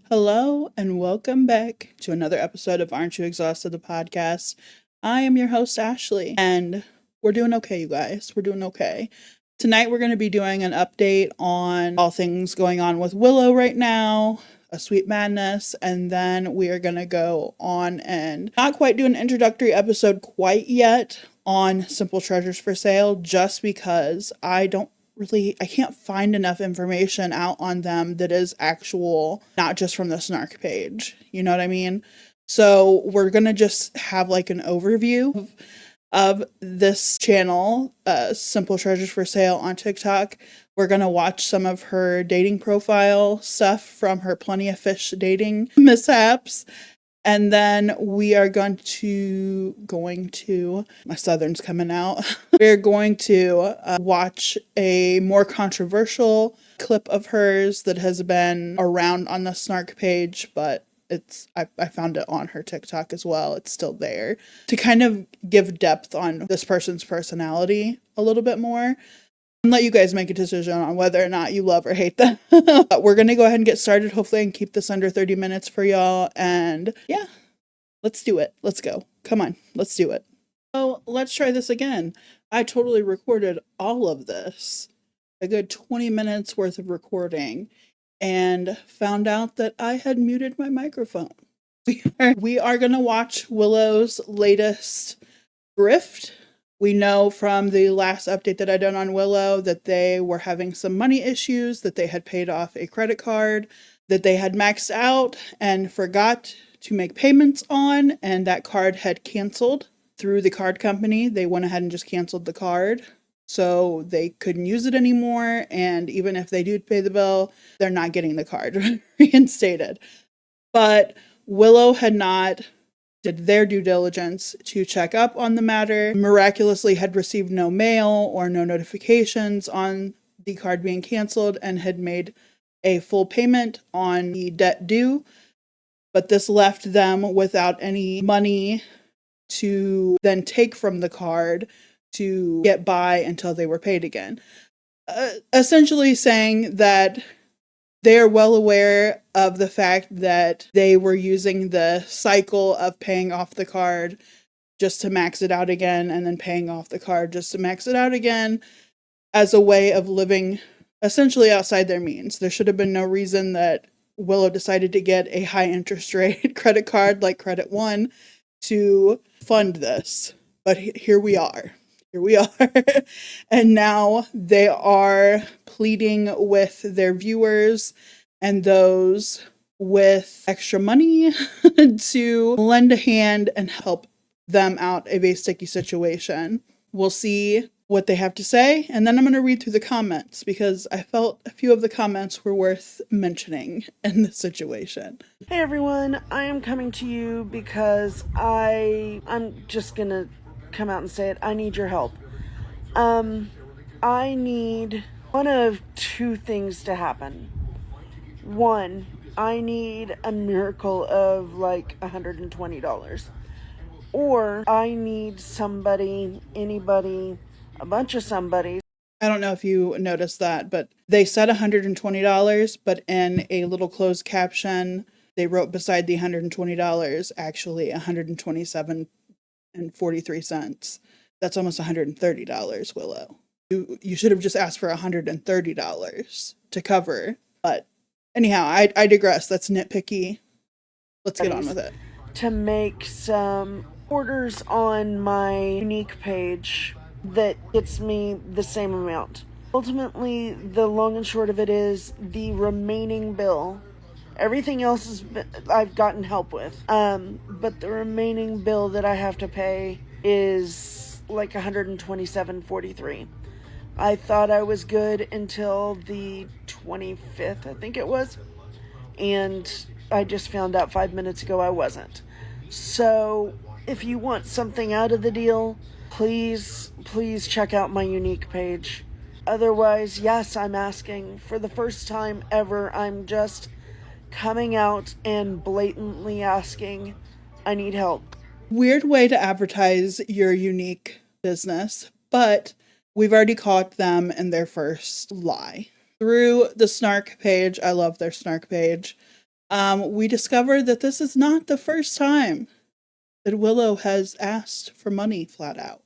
Hello and welcome back to another episode of Aren't You Exhausted, the podcast. I am your host, Ashley, and we're doing okay, you guys. We're doing okay. Tonight we're going to be doing an update on all things going on with Willow right now, a sweet madness, and then we are going to go on and not quite do an introductory episode quite yet on Simple Treasures for Sale, just because I can't find enough information out on them that is actual, not just from the snark page. You know what I mean? So we're going to just have like an overview of this channel, Simple Treasures for Sale on TikTok. We're going to watch some of her dating profile stuff from her Plenty of Fish dating mishaps. And then we are going to, my Southern's coming out. We're going to watch a more controversial clip of hers that has been around on the snark page, but I found it on her TikTok as well. It's still there to kind of give depth on this person's personality a little bit more and let you guys make a decision on whether or not you love or hate them. We're going to go ahead and get started, hopefully, and keep this under 30 minutes for y'all. And yeah, let's do it. Let's go. Come on, let's do it. So let's try this again. I totally recorded all of this, a good 20 minutes worth of recording, and found out that I had muted my microphone. We are going to watch Willow's latest grift. We know from the last update that I done on Willow that they were having some money issues, that they had paid off a credit card that they had maxed out and forgot to make payments on, and that card had canceled through the card company. They went ahead and just canceled the card, so they couldn't use it anymore, and even if they do pay the bill, they're not getting the card reinstated. But Willow had not did their due diligence to check up on the matter, miraculously had received no mail or no notifications on the card being canceled, and had made a full payment on the debt due. But this left them without any money to then take from the card to get by until they were paid again. Essentially saying that they are well aware of the fact that they were using the cycle of paying off the card just to max it out again, and then paying off the card just to max it out again, as a way of living essentially outside their means. There should have been no reason that Willow decided to get a high interest rate credit card like Credit One to fund this. But here we are. And now they are pleading with their viewers and those with extra money to lend a hand and help them out of a sticky situation. We'll see what they have to say, and then I'm going to read through the comments because I felt a few of the comments were worth mentioning in this situation. Hey everyone, I am coming to you because I'm just gonna come out and say it. I need your help. I need one of two things to happen. One, I need a miracle of like $120. Or I need somebody, anybody, a bunch of somebody. I don't know if you noticed that, but they said $120, but in a little closed caption, they wrote beside the $120 actually $127.43. That's almost $130, Willow. You should have just asked for $130 to cover. But anyhow, I digress. That's nitpicky. Let's get on with it. To make some orders on my unique page that gets me the same amount. Ultimately, the long and short of it is the remaining bill. Everything else I've gotten help with. But the remaining bill that I have to pay is like $127.43. I thought I was good until the 25th, I think it was. And I just found out 5 minutes ago I wasn't. So if you want something out of the deal, please check out my unique page. Otherwise, yes, I'm asking. For the first time ever, I'm just coming out and blatantly asking, I need help. Weird way to advertise your unique business, but we've already caught them in their first lie. Through the snark page, I love their snark page, we discovered that this is not the first time that Willow has asked for money flat out.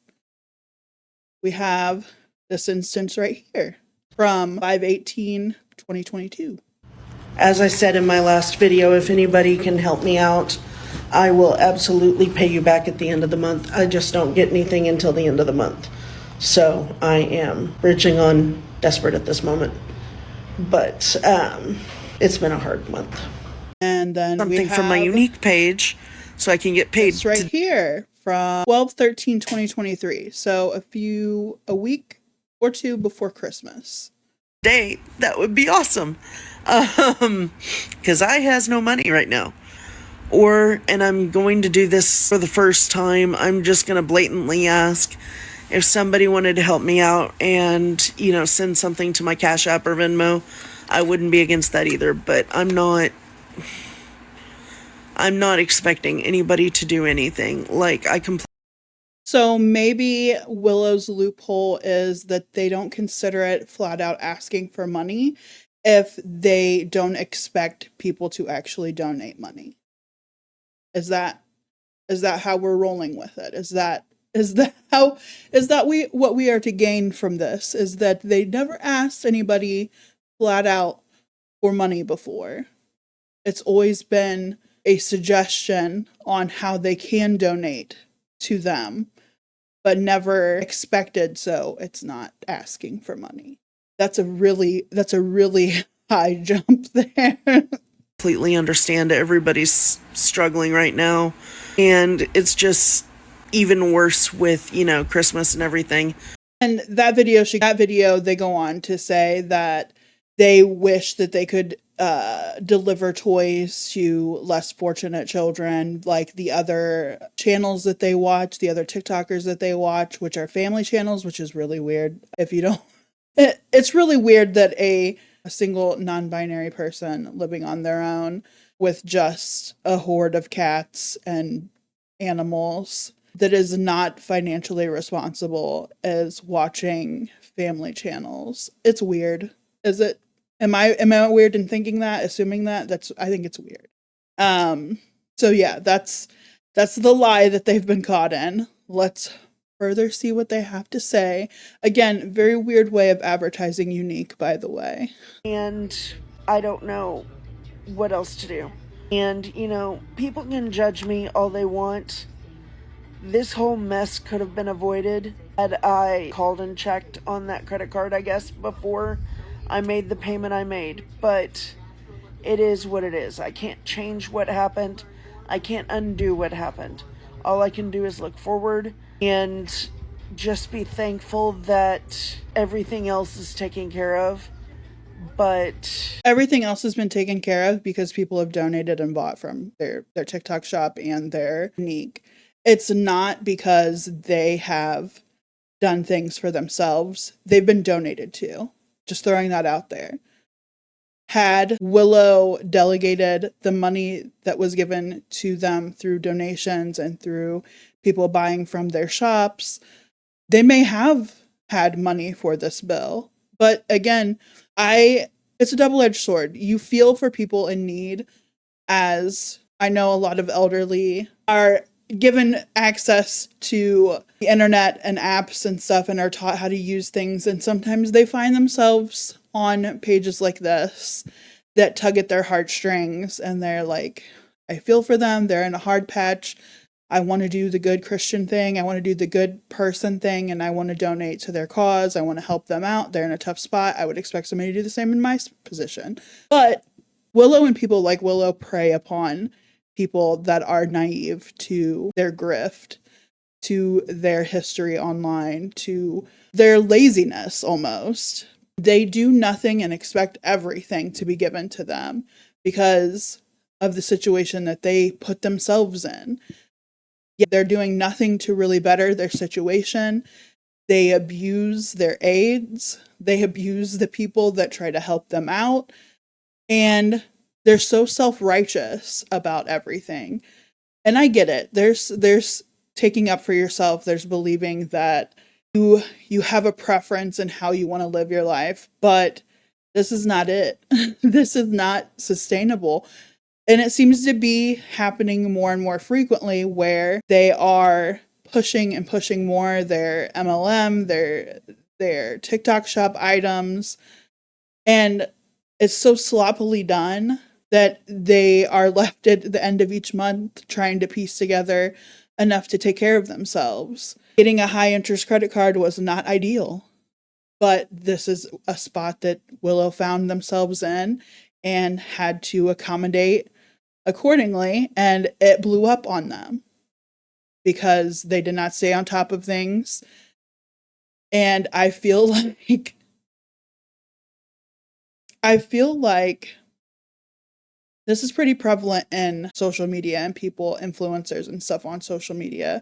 We have this instance right here from 5/18/2022. As I said in my last video, if anybody can help me out, I will absolutely pay you back at the end of the month. I just don't get anything until the end of the month. So I am bridging on desperate at this moment. But it's been a hard month. And then something we have from my unique page so I can get paid. It's right here from 12/13/2023. So a week or two before Christmas. Day, that would be awesome. Because I has no money right now. And I'm going to do this for the first time. I'm just going to blatantly ask if somebody wanted to help me out and, send something to my Cash App or Venmo. I wouldn't be against that either, but I'm not expecting anybody to do anything. So maybe Willow's loophole is that they don't consider it flat out asking for money if they don't expect people to actually donate money. Is that how we're rolling with it? Is that what we are to gain from this? Is that they never asked anybody flat out for money before. It's always been a suggestion on how they can donate to them, but never expected, so it's not asking for money. That's a really high jump there. Completely understand everybody's struggling right now, and it's just even worse with Christmas and everything. And that video they go on to say that they wish that they could deliver toys to less fortunate children, like the other channels that they watch, the other TikTokers that they watch, which are family channels, which is really weird. If you don't, it's really weird that a single non-binary person living on their own with just a horde of cats and animals that is not financially responsible is watching family channels. It's weird. Is it? Am I weird in thinking that, assuming that? I think it's weird. So yeah, that's the lie that they've been caught in. Let's further see what they have to say. Again, very weird way of advertising Unique, by the way. And I don't know what else to do. And, people can judge me all they want. This whole mess could have been avoided had I called and checked on that credit card, I guess, before I made the payment I made. But it is what it is. I can't change what happened. I can't undo what happened. All I can do is look forward and just be thankful that everything else is taken care of. But everything else has been taken care of because people have donated and bought from their TikTok shop and their Unique. It's not because they have done things for themselves. They've been donated to. Just throwing that out there. Had Willow delegated the money that was given to them through donations and through people buying from their shops, they may have had money for this bill. But again, it's a double-edged sword. You feel for people in need, as I know a lot of elderly are given access to the internet and apps and stuff and are taught how to use things. And sometimes they find themselves on pages like this that tug at their heartstrings. And they're like, I feel for them. They're in a hard patch. I want to do the good Christian thing. I want to do the good person thing. And I want to donate to their cause. I want to help them out. They're in a tough spot. I would expect somebody to do the same in my position. But Willow and people like Willow prey upon people that are naive to their grift, to their history online, to their laziness almost. They do nothing and expect everything to be given to them because of the situation that they put themselves in. Yet they're doing nothing to really better their situation. They abuse their aides. They abuse the people that try to help them out. And they're so self-righteous about everything. And I get it. There's taking up for yourself. There's believing that you have a preference in how you want to live your life. But this is not it. This is not sustainable. And it seems to be happening more and more frequently where they are pushing and pushing more their MLM, their TikTok shop items. And it's so sloppily done that they are left at the end of each month trying to piece together enough to take care of themselves. Getting a high interest credit card was not ideal, but this is a spot that Willow found themselves in and had to accommodate accordingly, and it blew up on them because they did not stay on top of things. And I feel like this is pretty prevalent in social media and people, influencers and stuff on social media.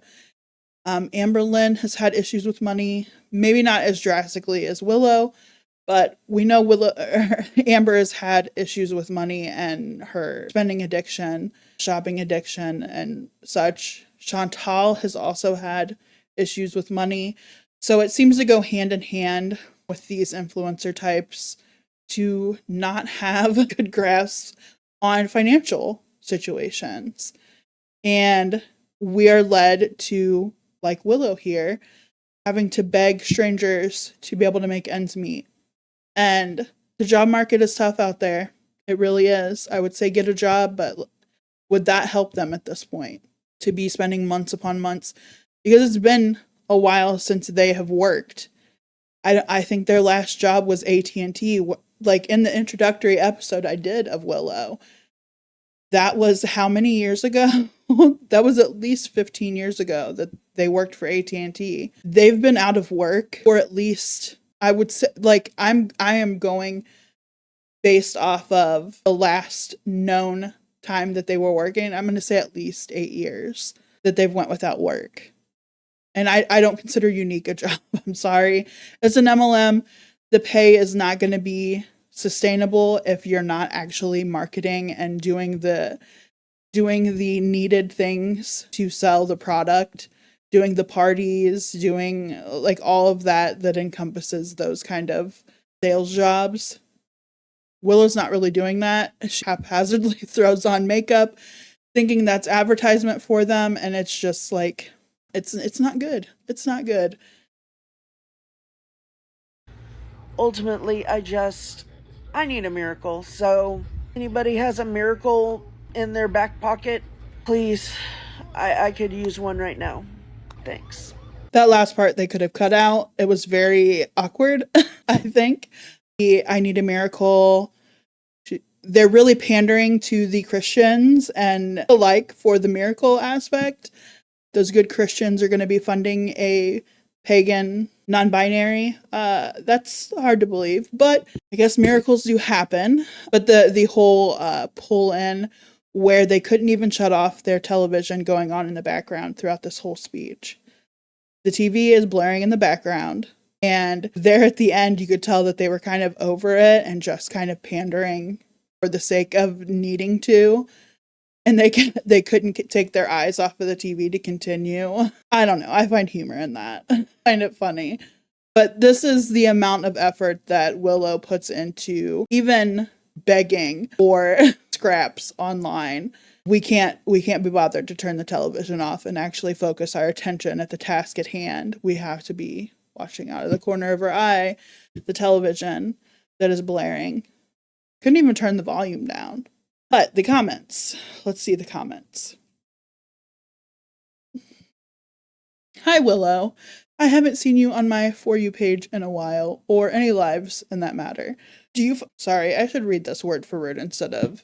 Amberlynn has had issues with money, maybe not as drastically as Willow, but we know Amber has had issues with money and her spending addiction, shopping addiction, and such. Chantal has also had issues with money. So it seems to go hand in hand with these influencer types to not have a good grasp on financial situations. And we are led to, like Willow here, having to beg strangers to be able to make ends meet. And the job market is tough out there. It really is. I would say get a job, but would that help them at this point to be spending months upon months? Because it's been a while since they have worked. I think their last job was AT&T. Like in the introductory episode I did of Willow, that was how many years ago? That was at least 15 years ago that they worked for AT&T. They've been out of work for at least, I would say, like I am going based off of the last known time that they were working. I'm going to say at least 8 years that they've went without work. And I don't consider Unique a job. I'm sorry. It's an MLM. The pay is not going to be sustainable if you're not actually marketing and doing the needed things to sell the product, doing the parties, doing like all of that encompasses those kind of sales jobs. Willow's not really doing that. She haphazardly throws on makeup thinking that's advertisement for them, and it's just like it's not good. It's not good. Ultimately, I need a miracle. So, anybody has a miracle in their back pocket, please, I could use one right now. Thanks. That last part they could have cut out. It was very awkward, I think. I need a miracle. They're really pandering to the Christians and alike for the miracle aspect. Those good Christians are going to be funding a pagan non-binary. That's hard to believe, but I guess miracles do happen. But the whole pull in where they couldn't even shut off their television going on in the background throughout this whole speech. The TV is blaring in the background, and there at the end you could tell that they were kind of over it and just kind of pandering for the sake of needing to. And they couldn't take their eyes off of the TV to continue. I don't know. I find humor in that. I find it funny. But this is the amount of effort that Willow puts into even begging for scraps online. We can't be bothered to turn the television off and actually focus our attention at the task at hand. We have to be watching out of the corner of our eye the television that is blaring. Couldn't even turn the volume down. But the comments. Let's see the comments. Hi, Willow. I haven't seen you on my For You page in a while, or any lives in that matter. Sorry, I should read this word for word instead of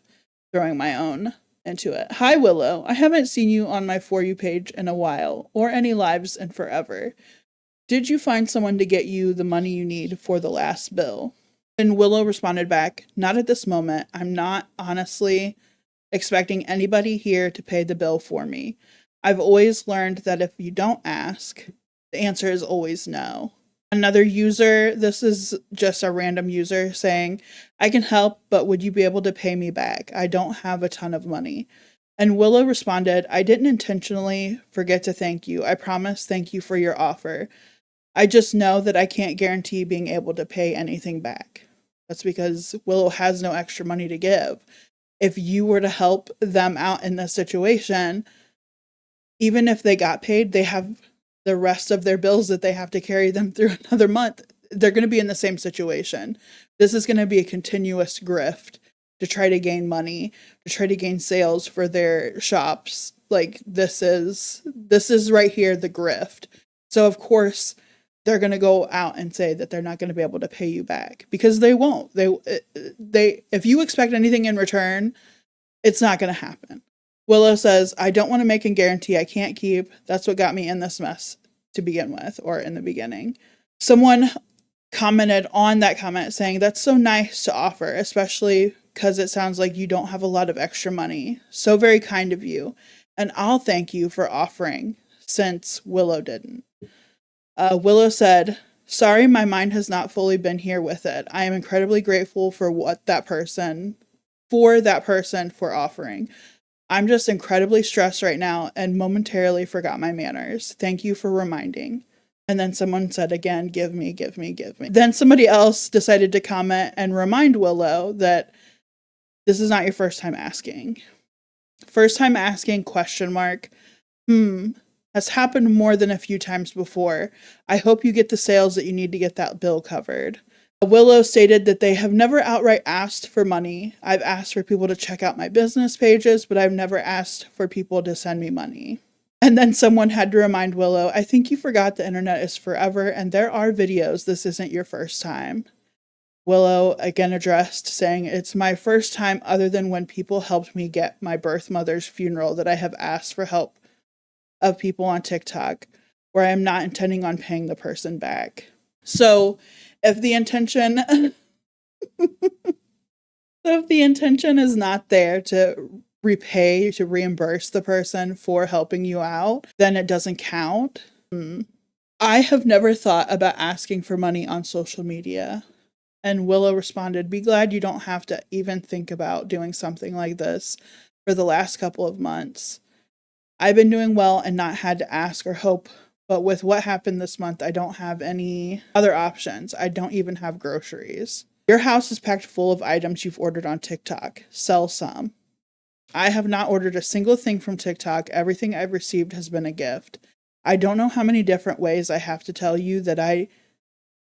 throwing my own into it. Hi, Willow. I haven't seen you on my For You page in a while, or any lives in forever. Did you find someone to get you the money you need for the last bill? And Willow responded back, not at this moment. I'm not honestly expecting anybody here to pay the bill for me. I've always learned that if you don't ask, the answer is always no. Another user, this is just a random user saying, I can help, but would you be able to pay me back? I don't have a ton of money. And Willow responded, I didn't intentionally forget to thank you. I promise thank you for your offer. I just know that I can't guarantee being able to pay anything back. That's because Willow has no extra money to give. if you were to help them out in this situation, even if they got paid, they have the rest of their bills that they have to carry them through another month. They're going to be in the same situation. This is going to be a continuous grift to try to gain money, to try to gain sales for their shops. Like this is right here, the grift. So of course they're going to go out and say that they're not going to be able to pay you back, because they won't. They if you expect anything in return, it's not going to happen. Willow says, I don't want to make a guarantee I can't keep. That's what got me in this mess to begin with, or in the beginning. Someone commented on that comment saying, that's so nice to offer, especially because it sounds like you don't have a lot of extra money. So very kind of you. And I'll thank you for offering, since Willow didn't. Willow said, sorry, my mind has not fully been here with it. I am incredibly grateful for that person for offering. I'm just incredibly stressed right now and momentarily forgot my manners. Thank you for reminding. And then someone said again, give me. Then somebody else decided to comment and remind Willow that this is not your first time asking. First time asking, ? Has happened more than a few times before. I hope you get the sales that you need to get that bill covered. Willow stated that they have never outright asked for money. I've asked for people to check out my business pages, but I've never asked for people to send me money. And then someone had to remind Willow, I think you forgot the internet is forever and there are videos. This isn't your first time. Willow again addressed, saying, it's my first time other than when people helped me get my birth mother's funeral that I have asked for help of people on TikTok, where I am not intending on paying the person back. So if the intention is not there to repay, to reimburse the person for helping you out, then it doesn't count. I have never thought about asking for money on social media. And Willow responded, be glad you don't have to even think about doing something like this for the last couple of months. I've been doing well and not had to ask or hope, but with what happened this month, I don't have any other options. I don't even have groceries. Your house is packed full of items you've ordered on TikTok. Sell some. I have not ordered a single thing from TikTok. Everything I've received has been a gift. I don't know how many different ways I have to tell you that I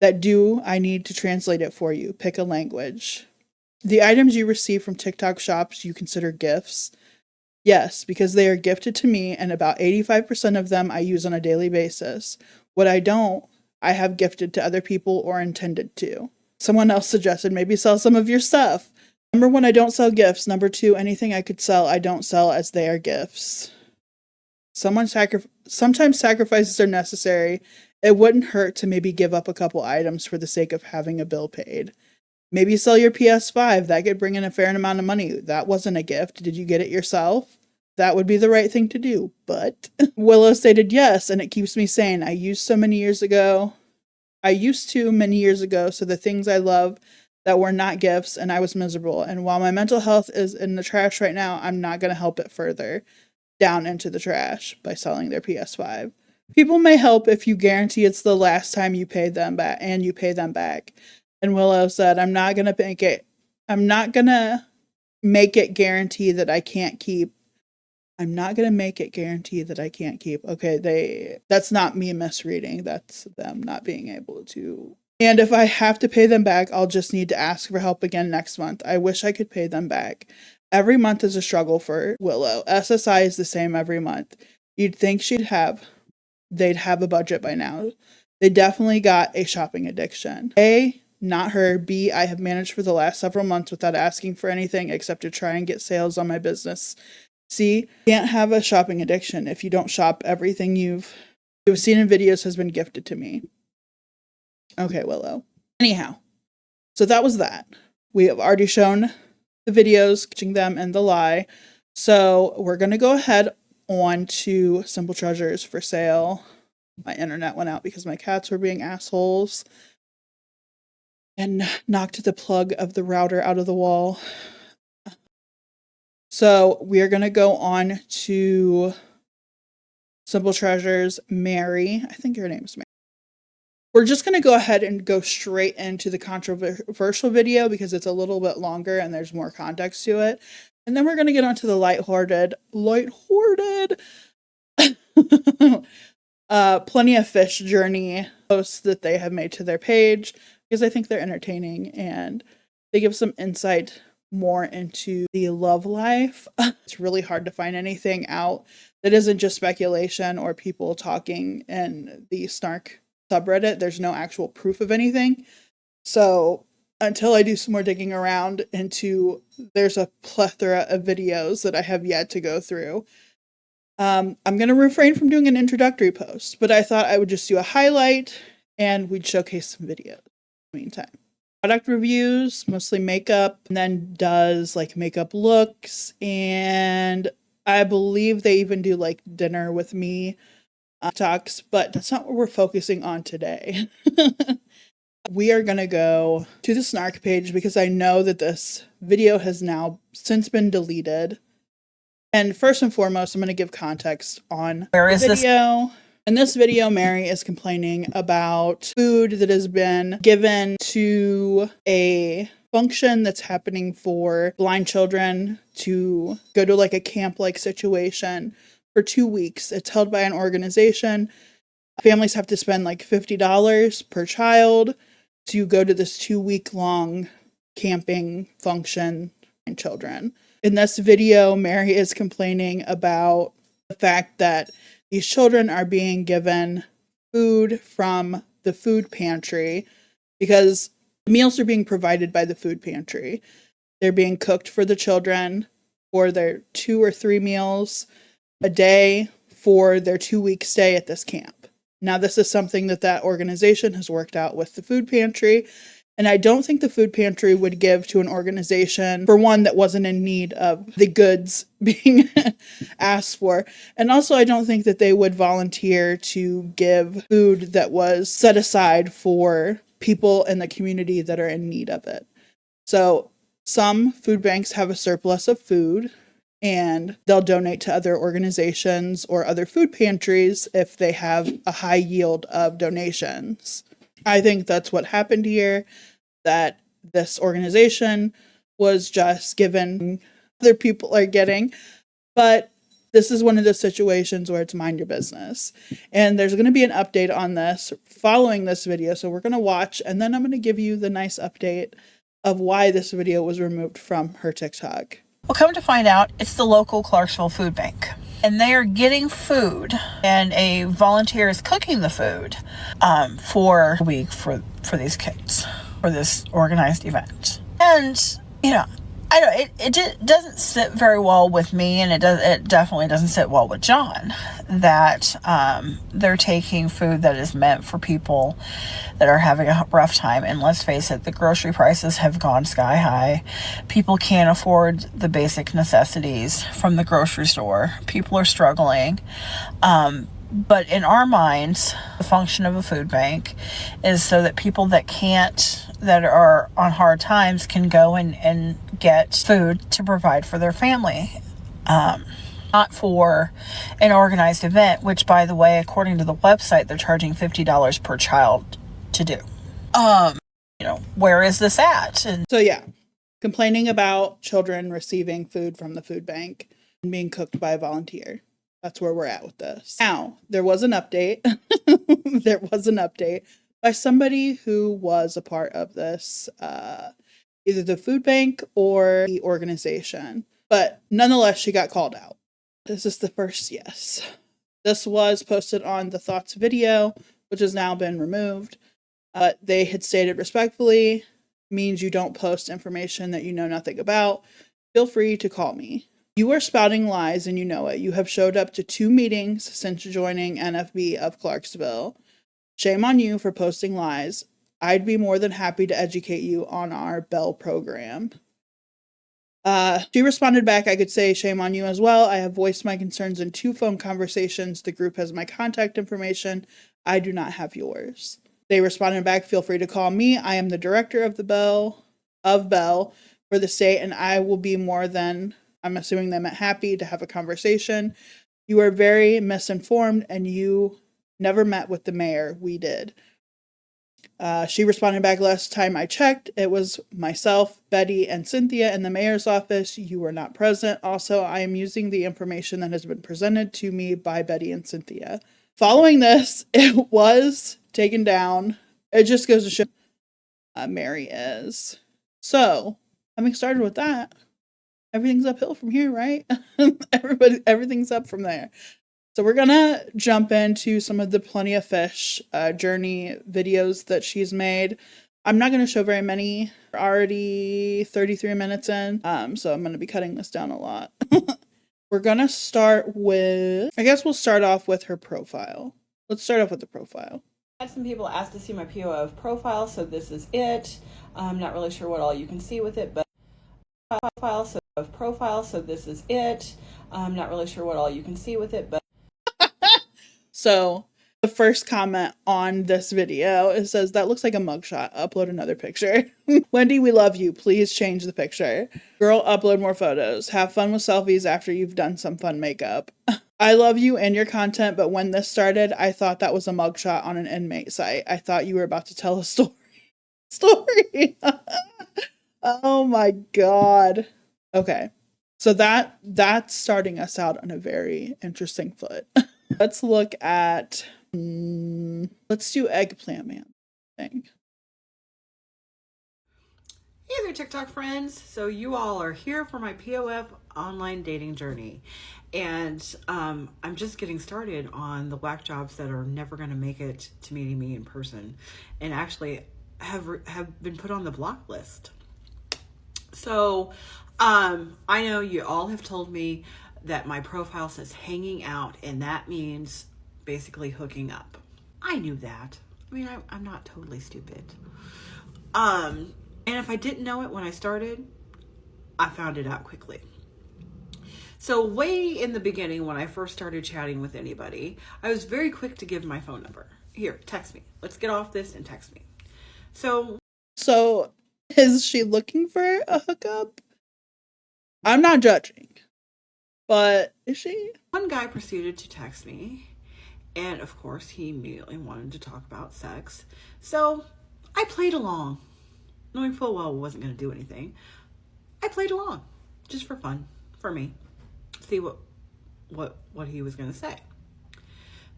need to translate it for you. Pick a language. The items you receive from TikTok shops you consider gifts? Yes, because they are gifted to me, and about 85% of them I use on a daily basis. What I don't, I have gifted to other people or intended to. Someone else suggested maybe sell some of your stuff. Number 1, I don't sell gifts. Number 2, anything I could sell, I don't sell, as they are gifts. Sometimes sacrifices are necessary. It wouldn't hurt to maybe give up a couple items for the sake of having a bill paid. Maybe sell your PS5. That could bring in a fair amount of money. That wasn't a gift. Did you get it yourself? That would be the right thing to do. But Willow stated yes, and it keeps me sane. I used to many years ago. So the things I love that were not gifts, and I was miserable. And while my mental health is in the trash right now, I'm not going to help it further down into the trash by selling their PS5. People may help if you guarantee it's the last time you pay them back, and you pay them back. And Willow said, I'm not going to make it guarantee that I can't keep. I'm not going to make it guarantee that I can't keep. Okay, that's not me misreading. That's them not being able to. And if I have to pay them back, I'll just need to ask for help again next month. I wish I could pay them back. Every month is a struggle for Willow. SSI is the same every month. You'd think they'd have a budget by now. They definitely got a shopping addiction. A, not her. B, I have managed for the last several months without asking for anything except to try and get sales on my business. C, can't have a shopping addiction if you don't shop. Everything you've seen in videos has been gifted to me. Okay, Willow. Anyhow, so that was that. We have already shown the videos, catching them and the lie. So we're going to go ahead on to Simple Treasures for Sale. My internet went out because my cats were being assholes and knocked the plug of the router out of the wall. So we are going to go on to Simple Treasures Mary. I think her name's Mary. We're just going to go ahead and go straight into the controversial video because it's a little bit longer and there's more context to it. And then we're going to get onto the lighthearted, Plenty of Fish journey posts that they have made to their page, because I think they're entertaining and they give some insight more into the love life. It's really hard to find anything out that isn't just speculation or people talking in the Snark subreddit. There's no actual proof of anything. So until I do some more digging around there's a plethora of videos that I have yet to go through. I'm going to refrain from doing an introductory post, but I thought I would just do a highlight and we'd showcase some videos in the meantime. Product reviews, mostly makeup, and then does like makeup looks, and I believe they even do like dinner with me talks, but that's not what we're focusing on today. We are going to go to the Snark page because I know that this video has now since been deleted. And first and foremost, I'm going to give context on Where is the video. In this video, Mary is complaining about food that has been given to a function that's happening for blind children to go to like a camp-like situation for 2 weeks. It's held by an organization. Families have to spend like $50 per child to go to this 2-week-long camping function for children. In this video, Mary is complaining about the fact that these children are being given food from the food pantry because meals are being provided by the food pantry. They're being cooked for the children for their 2 or 3 meals a day for their 2-week stay at this camp. Now, this is something that organization has worked out with the food pantry. And I don't think the food pantry would give to an organization, for one, that wasn't in need of the goods being asked for. And also, I don't think that they would volunteer to give food that was set aside for people in the community that are in need of it. So some food banks have a surplus of food and they'll donate to other organizations or other food pantries if they have a high yield of donations. I think that's what happened here, that this organization was just given, other people are getting, but this is one of those situations where it's mind your business. And there's going to be an update on this following this video, so we're going to watch, and then I'm going to give you the nice update of why this video was removed from her TikTok. Well, come to find out, it's the local Clarksville food bank. And they are getting food, and a volunteer is cooking the food for a week for these kids, for this organized event. And, you know, I don't, it doesn't sit very well with me, and it definitely doesn't sit well with John, that they're taking food that is meant for people that are having a rough time. And let's face it, the grocery prices have gone sky high. People can't afford the basic necessities from the grocery store. People are struggling. But in our minds, the function of a food bank is so that people that are on hard times can go and get food to provide for their family. Not for an organized event, which, by the way, according to the website, they're charging $50 per child to do. Where is this at? And so yeah, complaining about children receiving food from the food bank and being cooked by a volunteer. That's where we're at with this. Now, there was an update. There was an update by somebody who was a part of this, either the food bank or the organization. But nonetheless, she got called out. This is the first yes. This was posted on the Thoughts video, which has now been removed. They had stated respectfully, means you don't post information that you know nothing about. Feel free to call me. You are spouting lies and you know it. You have showed up to 2 meetings since joining NFB of Clarksville. Shame on you for posting lies. I'd be more than happy to educate you on our Bell program. She responded back, I could say shame on you as well. I have voiced my concerns in 2 phone conversations. The group has my contact information. I do not have yours. They responded back, feel free to call me. I am the director of Bell for the state, and I will be more than, I'm assuming they meant happy to have a conversation. You are very misinformed, and you never met with the mayor. We did. She responded back, last time I checked, it was myself, Betty, and Cynthia in the mayor's office. You were not present. Also, I am using the information that has been presented to me by Betty and Cynthia. Following this, it was taken down. It just goes to show Mary is. So, having started with that, everything's uphill from here, right? Everything's up from there. So we're gonna jump into some of the Plenty of Fish journey videos that she's made. I'm not gonna show very many. We're already 33 minutes in, so I'm gonna be cutting this down a lot. We're gonna start with, I guess we'll start off with her profile. Let's start off with the profile. I had some people ask to see my POF profile, so this is it. I'm not really sure what all you can see with it, but profile, so this is it. I'm not really sure what all you can see with it, but so the first comment on this video, it says, that looks like a mugshot. Upload another picture. Wendy, we love you. Please change the picture. Girl, upload more photos. Have fun with selfies after you've done some fun makeup. I love you and your content, but when this started, I thought that was a mugshot on an inmate site. I thought you were about to tell a story. Oh my God. Okay. So that's starting us out on a very interesting foot. Let's look at, let's do Eggplant Man thing. hey there, TikTok friends. So you all are here for my POF online dating journey. And I'm just getting started on the whack jobs that are never going to make it to meeting me in person, and actually have been put on the block list. So I know you all have told me that my profile says hanging out, and that means basically hooking up. I knew that. I mean, I'm not totally stupid. And if I didn't know it when I started, I found it out quickly. So way in the beginning, when I first started chatting with anybody, I was very quick to give my phone number. Here, text me. Let's get off this and text me. So is she looking for a hookup? I'm not judging, but is she? One guy proceeded to text me, and of course he immediately wanted to talk about sex. So I played along, knowing full well I wasn't going to do anything. I played along just for fun, for me. See what he was going to say.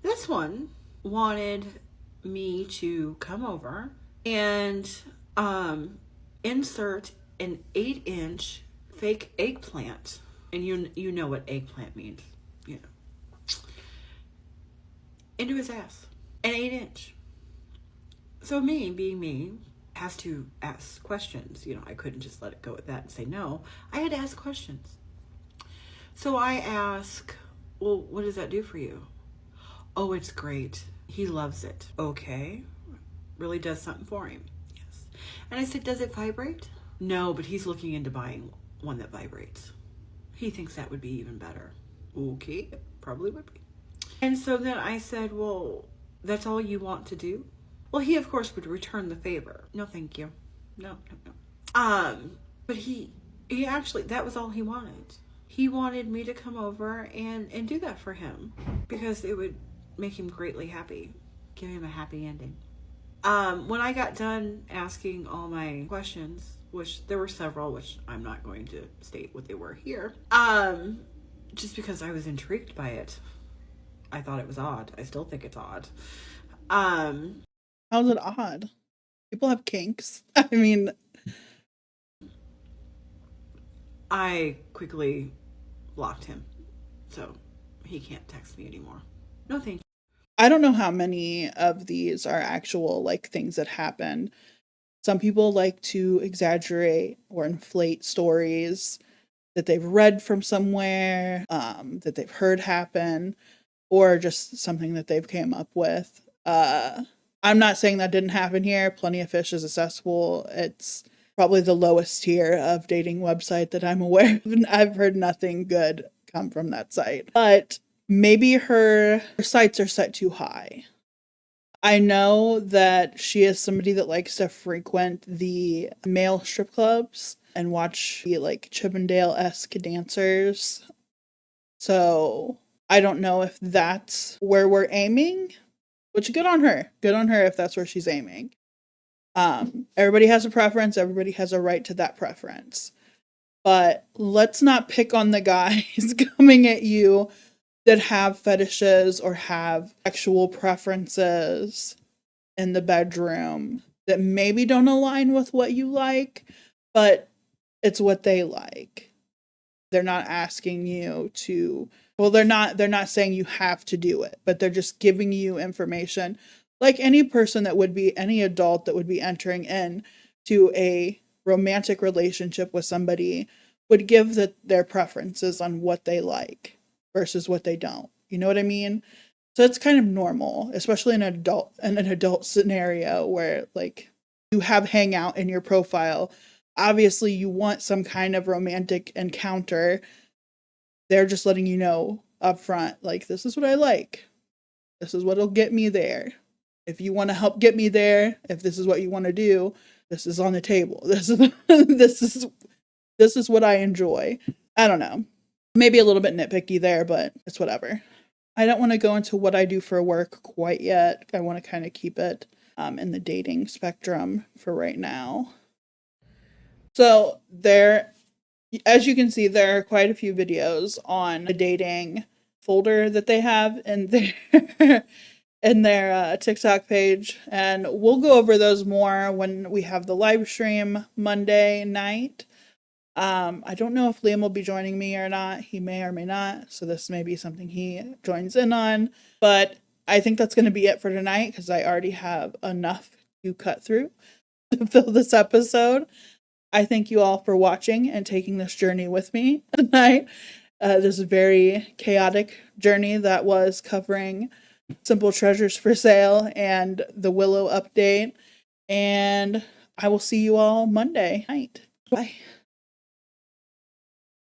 This one wanted me to come over and insert an 8-inch fake eggplant, and you know what eggplant means, you know, into his ass, an 8-inch. So me, being me, has to ask questions. You know, I couldn't just let it go at that and say no. I had to ask questions. So I ask, well, what does that do for you? Oh, it's great. He loves it. Okay. Really does something for him. Yes. And I said, does it vibrate? No, but he's looking into buying one that vibrates. He thinks that would be even better. Okay, it probably would be. And so then I said, well, that's all you want to do? Well, he, of course, would return the favor. No, thank you. No. But he actually, that was all he wanted. He wanted me to come over and do that for him because it would make him greatly happy, give him a happy ending. When I got done asking all my questions, which there were several, which I'm not going to state what they were here, just because I was intrigued by it. I thought it was odd. I still think it's odd. How's it odd? People have kinks. I mean, I quickly blocked him, so he can't text me anymore. No, thank you. I don't know how many of these are actual, like, things that happened. Some people like to exaggerate or inflate stories that they've read from somewhere, that they've heard happen, or just something that they've came up with. I'm not saying that didn't happen here. Plenty of Fish is accessible. It's probably the lowest tier of dating website that I'm aware of. I've heard nothing good come from that site. But maybe her sights are set too high. I know that she is somebody that likes to frequent the male strip clubs and watch the, like, Chippendale-esque dancers. So I don't know if that's where we're aiming, which good on her. Good on her if that's where she's aiming. Everybody has a preference. Everybody has a right to that preference. But let's not pick on the guys coming at you that have fetishes or have sexual preferences in the bedroom that maybe don't align with what you like, but it's what they like. They're not asking you to, well, they're not saying you have to do it, but they're just giving you information like any person that would be, any adult that would be entering in to a romantic relationship with somebody would give their preferences on what they like versus what they don't. You know what I mean? So it's kind of normal, especially in an adult scenario where like you have hangout in your profile. Obviously you want some kind of romantic encounter. They're just letting you know up front, like, this is what I like. This is what'll get me there. If you want to help get me there, if this is what you want to do, this is on the table. This is what I enjoy. I don't know. Maybe a little bit nitpicky there, but it's whatever. I don't want to go into what I do for work quite yet. I want to kind of keep it in the dating spectrum for right now. So there, as you can see, there are quite a few videos on the dating folder that they have in their TikTok page, and we'll go over those more when we have the live stream Monday night. I don't know if Liam will be joining me or not. He may or may not, so this may be something he joins in on, but I think that's going to be it for tonight because I already have enough to cut through to fill this episode. I thank you all for watching and taking this journey with me tonight. This very chaotic journey that was covering Simple Treasures for Sale and the Willow update. And I will see you all Monday night. Bye.